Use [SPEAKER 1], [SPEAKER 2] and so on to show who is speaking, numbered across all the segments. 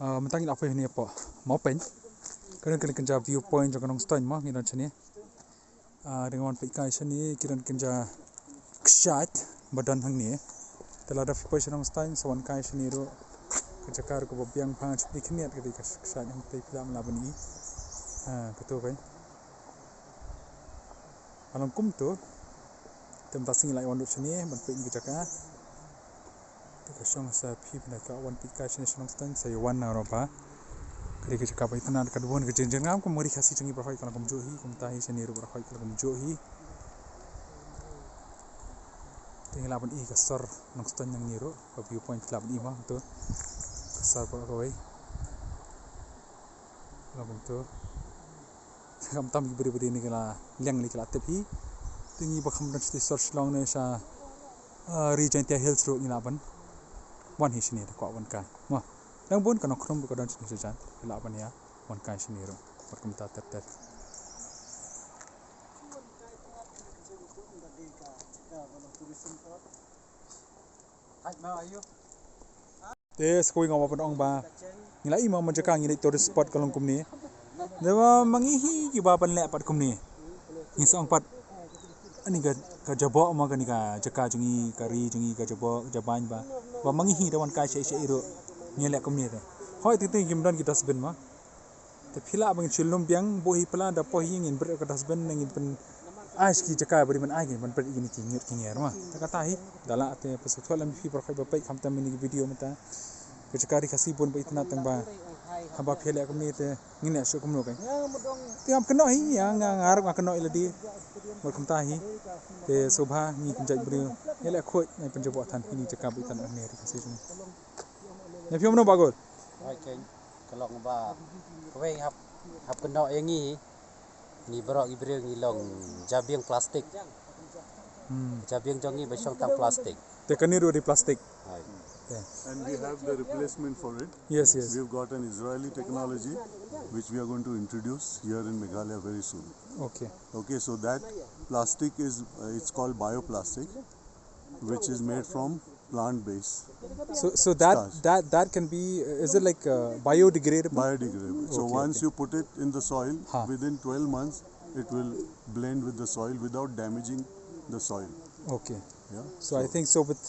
[SPEAKER 1] mentang apa ini apa mau pen kena kerja viewpoint jang NONGSTOIN mah ngiran sini dengan wan pikai sini kiran kerja kshat badan hang ni telah ada viewpoint NONGSTOIN sawan kai sini ro kerja kar ko biang phang chpi khniat ke kshat yang tai pila mala bani betul kan alam kum tu tempat sing lai wan duk sini ban pe ni kerja ka song sa phi bna ka wan pikai sini NONGSTOIN saya wan na ro ba kali ke cakap itu nak kedua ke jenjang ngam kemari kasih cengi berhoi kalau kemjohi kumtahi seniru berhoi kalau kemjohi tinggal laban i kasar NONGSTOIN yang niru viewpoint laban i mah tu kasar berhoi laban tu kam tam beri ni kala liang ni kala tepi tingi bakam dan search long ni sa region tia hills road ni laban wan hi sini ko wan ka mah yang pun kena krum berkedan sini saja laban ya wan kai sini ro berkomentar ter tes koi ngau pun ong ba ngilai mau menjaka ngilai tourist spot kalong kum ni dewa mangihi ki ba pan le pat kum ni ni song pat ani ka jabo ma ka ni ka jaka jungi kari jungi ka jabo jaban ba mangihi da wan kai sei ro nyelek kum ni hoi ti gimdan ki dasben ma te phila bang chilum biang bohi pala da pohi ngin ber ka dasben ngin pen ais ki jaka bari man ai ngin man ber igini ki ngir ki nger ma ta kata hi dala te pasutwal am fi berkhai ba pai kham tam ni video mata ke jaka ri khasi bon ba itna tang ba haba phele kum ni te ngin asu kum no kai ti am keno hi yang ngar ma keno iladi ber kham ta hi te sobha ni kum jai bri ele khoi nai penjabo than ni jaka ba itna ne ri khasi ni ne phiom no bagol
[SPEAKER 2] Oke, kalau ngba, kowe hap Kynnoh yang ni berok ibril ni long jabiang plastik. Jabiang jongi besong tang plastik.
[SPEAKER 1] Te kaniru di plastik.
[SPEAKER 3] And we have the replacement for it.
[SPEAKER 1] Yes.
[SPEAKER 3] We've got an Israeli technology which we are going to introduce here in Meghalaya very soon. Okay, so that plastic is it's called bioplastic, which is made from plant base.
[SPEAKER 1] So that can be is it like biodegradable?
[SPEAKER 3] Biodegradable. So once you put it in the soil, within 12 months it will blend with the soil without damaging the soil.
[SPEAKER 1] Okay.
[SPEAKER 3] Yeah.
[SPEAKER 1] So I think so with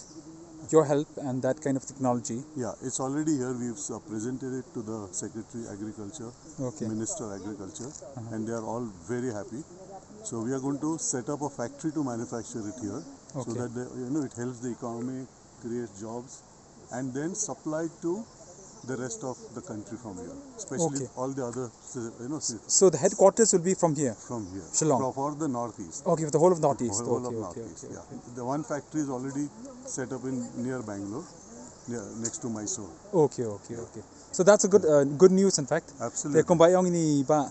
[SPEAKER 1] your help and that kind of technology.
[SPEAKER 3] Yeah, it's already here. We've presented it to the Secretary Agriculture, Minister Agriculture, and they are all very happy. So we are going to set up a factory to manufacture it here, so that it helps the economy, creates jobs, and then supply to the rest of the country from here, especially all the other,
[SPEAKER 1] So the headquarters will be from here.
[SPEAKER 3] From here,
[SPEAKER 1] Shillong.
[SPEAKER 3] For the northeast.
[SPEAKER 1] Okay, for the whole of northeast.
[SPEAKER 3] The whole of northeast. Yeah. The one factory is already set up in near Bangalore, next to Mysore.
[SPEAKER 1] Okay. So that's a good news in fact.
[SPEAKER 3] Absolutely.
[SPEAKER 1] Te kumba yang ini ba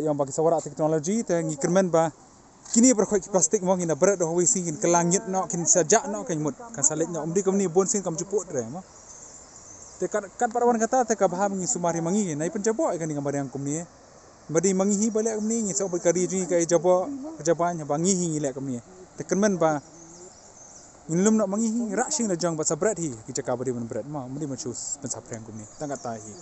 [SPEAKER 1] yang bagi sawara teknologi te ngikirmen ba kini berkhoi plastik mo ngina berat ho wisi kin kelangit no kin sajak no kan mut kan salit no umdi kamni bon sin kam juput re ma te kan parawan kata te ka baham ngi sumari mangi nai penjabo kan ngi gambar yang kumni badi mangi hi balik kumni ngi so berkari ji kai jabo jaban bangi hi lek kumni te kenmen ba inlum no mangi hi rak sing la jang ba sabrat hi ki cakap badi men berat ma umdi ma chus pensaprang kumni tang kata hi